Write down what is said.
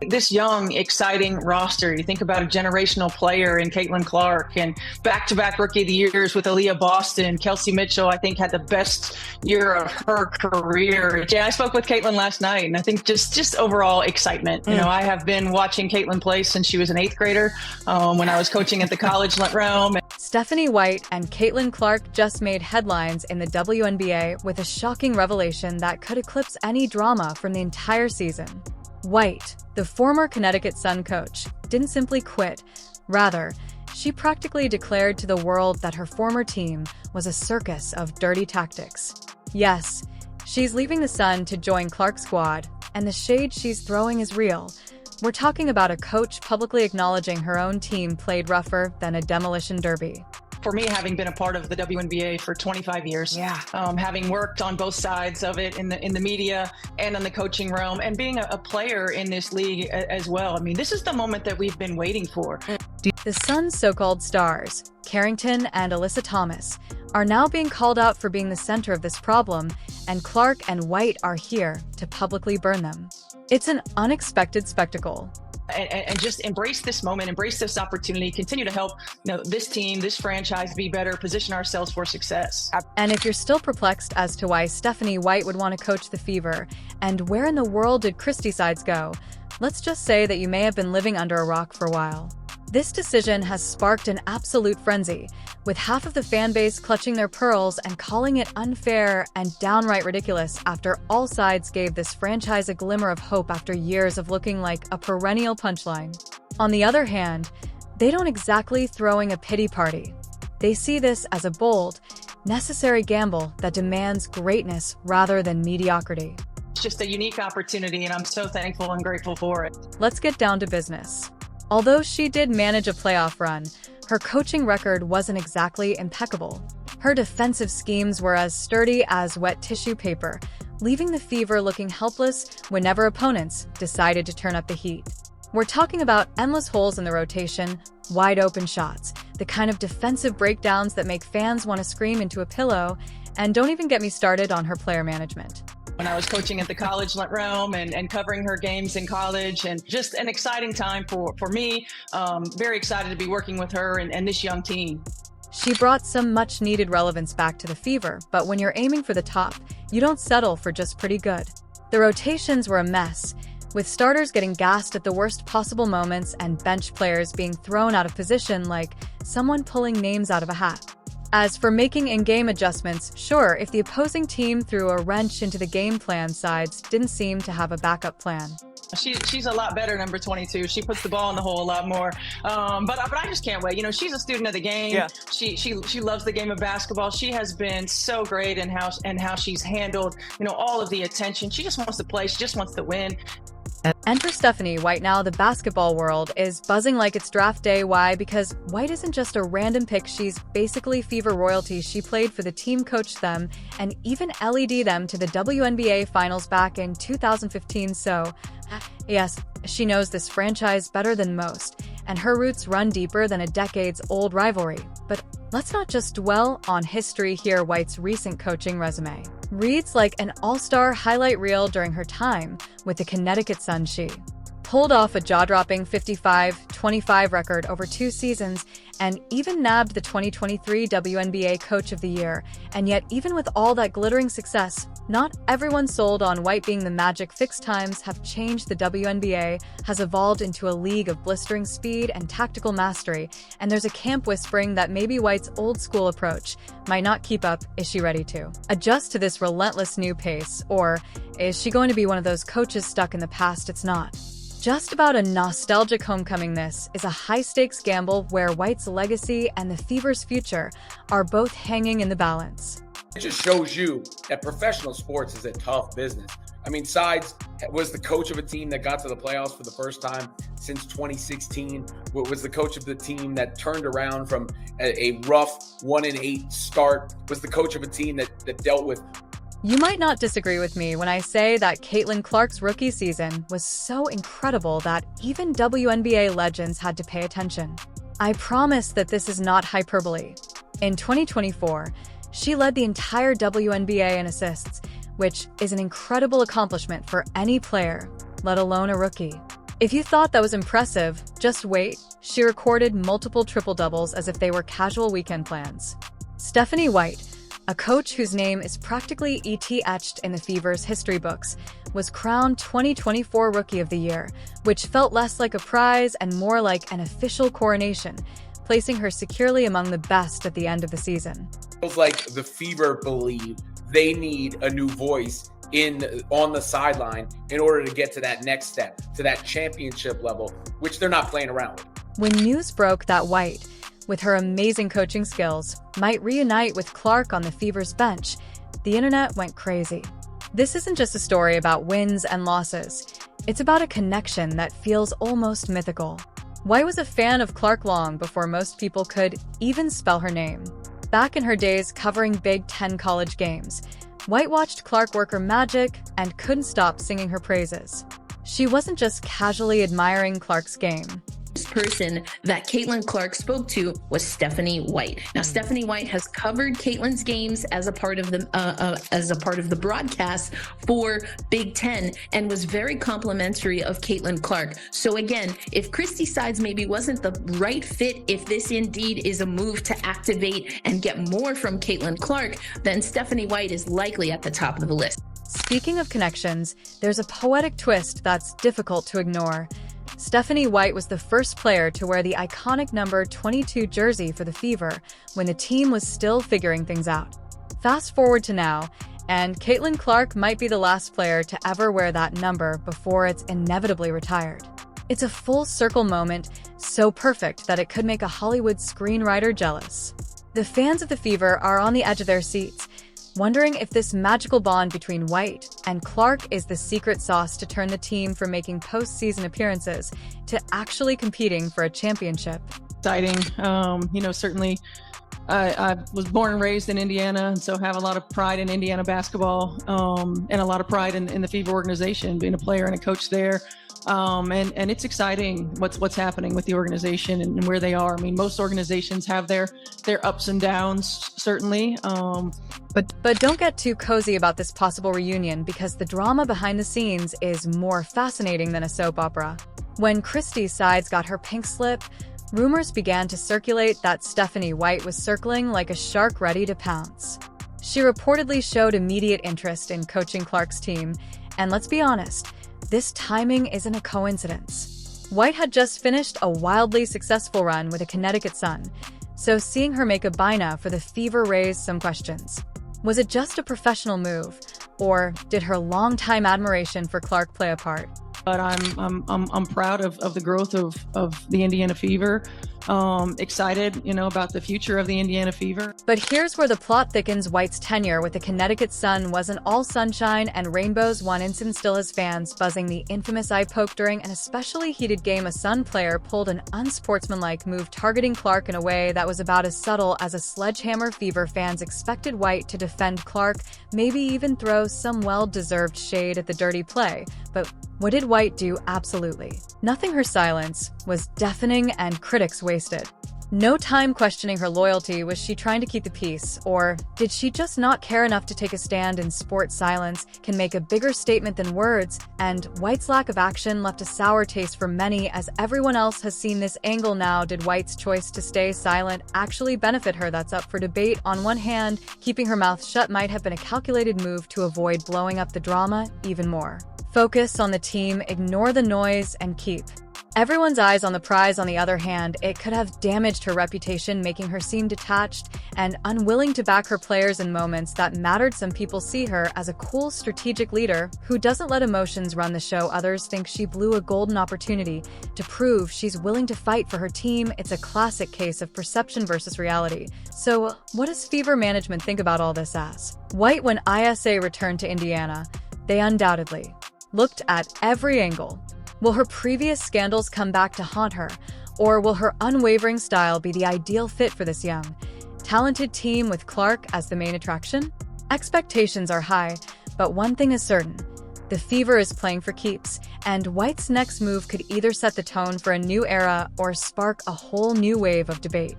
This young, exciting roster. You think about a generational player in Caitlin Clark and back-to-back Rookie of the Years with Aaliyah Boston. Kelsey Mitchell, I think, had the best year of her career. Yeah, I spoke with Caitlin last night, and I think just overall excitement. You know, I have been watching Caitlin play since she was an 8th grader when I was coaching at the college realm. Stephanie White and Caitlin Clark just made headlines in the WNBA with a shocking revelation that could eclipse any drama from the entire season. White, the former Connecticut Sun coach, didn't simply quit. Rather, she practically declared to the world that her former team was a circus of dirty tactics. Yes, she's leaving the Sun to join Clark's squad, and the shade she's throwing is real. We're talking about a coach publicly acknowledging her own team played rougher than a demolition derby. For me, having been a part of the WNBA for 25 years, having worked on both sides of it in the media and in the coaching realm, and being a player in this league as well. I mean, this is the moment that we've been waiting for. The Sun's so-called stars, Carrington and Alyssa Thomas, are now being called out for being the center of this problem, and Clark and White are here to publicly burn them. It's an unexpected spectacle. And just embrace this moment, embrace this opportunity, continue to help this team, this franchise be better, position ourselves for success. And if you're still perplexed as to why Stephanie White would want to coach the Fever, and where in the world did Christy Sides go, let's just say that you may have been living under a rock for a while. This decision has sparked an absolute frenzy, with half of the fan base clutching their pearls and calling it unfair and downright ridiculous after all sides gave this franchise a glimmer of hope after years of looking like a perennial punchline. On the other hand, they don't exactly throwing a pity party. They see this as a bold, necessary gamble that demands greatness rather than mediocrity. It's just a unique opportunity, and I'm so thankful and grateful for it. Let's get down to business. Although she did manage a playoff run, her coaching record wasn't exactly impeccable. Her defensive schemes were as sturdy as wet tissue paper, leaving the Fever looking helpless whenever opponents decided to turn up the heat. We're talking about endless holes in the rotation, wide open shots, the kind of defensive breakdowns that make fans want to scream into a pillow, and don't even get me started on her player management. When I was coaching at the college realm and covering her games in college, and just an exciting time for me. Very excited to be working with her and this young team. She brought some much-needed relevance back to the Fever, but when you're aiming for the top, you don't settle for just pretty good. The rotations were a mess, with starters getting gassed at the worst possible moments and bench players being thrown out of position like someone pulling names out of a hat. As for making in-game adjustments, sure, if the opposing team threw a wrench into the game plan, sides didn't seem to have a backup plan. She's a lot better, number 22. She puts the ball in the hole a lot more. But I just can't wait. She's a student of the game. Yeah. She loves the game of basketball. She has been so great in how she's handled all of the attention. She just wants to play. She just wants to win. And for Stephanie White now, the basketball world is buzzing like it's draft day. Why? Because White isn't just a random pick, she's basically Fever royalty. She played for the team, coached them, and even LED them to the WNBA finals back in 2015. So, yes, she knows this franchise better than most, and her roots run deeper than a decades-old rivalry. But let's not just dwell on history here. White's recent coaching resume reads like an all-star highlight reel. During her time with the Connecticut Sun, she pulled off a jaw-dropping 55-25 record over 2 seasons and even nabbed the 2023 WNBA Coach of the Year. And yet, even with all that glittering success, not everyone sold on White being the magic fix. Times have changed. The WNBA has evolved into a league of blistering speed and tactical mastery, and there's a camp whispering that maybe White's old-school approach might not keep up. Is she ready to adjust to this relentless new pace, or is she going to be one of those coaches stuck in the past? It's not just about a nostalgic homecoming. This is a high-stakes gamble where White's legacy and the Fever's future are both hanging in the balance. It just shows you that professional sports is a tough business. I mean, Sides was the coach of a team that got to the playoffs for the first time since 2016. Was the coach of the team that turned around from a rough 1-8 start. Was the coach of a team that dealt with. You might not disagree with me when I say that Caitlin Clark's rookie season was so incredible that even WNBA legends had to pay attention. I promise that this is not hyperbole. In 2024, she led the entire WNBA in assists, which is an incredible accomplishment for any player, let alone a rookie. If you thought that was impressive, just wait. She recorded multiple triple-doubles as if they were casual weekend plans. Stephanie White, a coach whose name is practically etched in the Fever's history books, was crowned 2024 Rookie of the Year, which felt less like a prize and more like an official coronation, placing her securely among the best at the end of the season. Feels like the Fever believe they need a new voice on the sideline in order to get to that next step, to that championship level, which they're not playing around with. When news broke that White, with her amazing coaching skills, might reunite with Clark on the Fever's bench, the internet went crazy. This isn't just a story about wins and losses. It's about a connection that feels almost mythical. White was a fan of Clark long before most people could even spell her name. Back in her days covering Big Ten college games, White watched Clark work her magic and couldn't stop singing her praises. She wasn't just casually admiring Clark's game. Person that Caitlin Clark spoke to was Stephanie White. Now, Stephanie White has covered Caitlin's games as a part of the broadcast for Big Ten and was very complimentary of Caitlin Clark. So again, if Chris decides maybe wasn't the right fit, if this indeed is a move to activate and get more from Caitlin Clark, then Stephanie White is likely at the top of the list. Speaking of connections, there's a poetic twist that's difficult to ignore. Stephanie White was the first player to wear the iconic number 22 jersey for the Fever when the team was still figuring things out. Fast forward to now, and Caitlin Clark might be the last player to ever wear that number before it's inevitably retired. It's a full circle moment, so perfect that it could make a Hollywood screenwriter jealous. The fans of the Fever are on the edge of their seats, wondering if this magical bond between White and Clark is the secret sauce to turn the team from making postseason appearances to actually competing for a championship. Exciting. Certainly I was born and raised in Indiana, and so have a lot of pride in Indiana basketball, and a lot of pride in the Fever organization, being a player and a coach there. And it's exciting what's happening with the organization and where they are. I mean, most organizations have their ups and downs, certainly. But don't get too cozy about this possible reunion, because the drama behind the scenes is more fascinating than a soap opera. When Christie's sides got her pink slip, rumors began to circulate that Stephanie White was circling like a shark ready to pounce. She reportedly showed immediate interest in coaching Clark's team, and let's be honest, this timing isn't a coincidence. White had just finished a wildly successful run with the Connecticut Sun, so seeing her make a bina for the Fever raised some questions. Was it just a professional move, or did her longtime admiration for Clark play a part? But I'm proud of the growth of the Indiana Fever. Excited, about the future of the Indiana Fever. But here's where the plot thickens. White's tenure with the Connecticut Sun wasn't all sunshine and rainbows. One incident still has fans buzzing: the infamous eye poke during an especially heated game. A Sun player pulled an unsportsmanlike move targeting Clark in a way that was about as subtle as a sledgehammer. Fever fans expected White to defend Clark, maybe even throw some well-deserved shade at the dirty play. But what did White do? Absolutely nothing. Her silence was deafening and critics wasted no time questioning her loyalty. Was she trying to keep the peace, or did she just not care enough to take a stand? In sports, silence can make a bigger statement than words, and White's lack of action left a sour taste for many, as everyone else has seen this angle now. Did White's choice to stay silent actually benefit her? That's up for debate. On one hand, keeping her mouth shut might have been a calculated move to avoid blowing up the drama even more. Focus on the team, ignore the noise, and keep everyone's eyes on the prize. On the other hand, it could have damaged her reputation, making her seem detached and unwilling to back her players in moments that mattered. Some people see her as a cool, strategic leader who doesn't let emotions run the show. Others think she blew a golden opportunity to prove she's willing to fight for her team. It's a classic case of perception versus reality. So, what does Fever management think about all this? As White, when ISA returned to Indiana, they undoubtedly looked at every angle. Will her previous scandals come back to haunt her, or will her unwavering style be the ideal fit for this young, talented team with Clark as the main attraction? Expectations are high, but one thing is certain: the Fever is playing for keeps, and White's next move could either set the tone for a new era or spark a whole new wave of debate.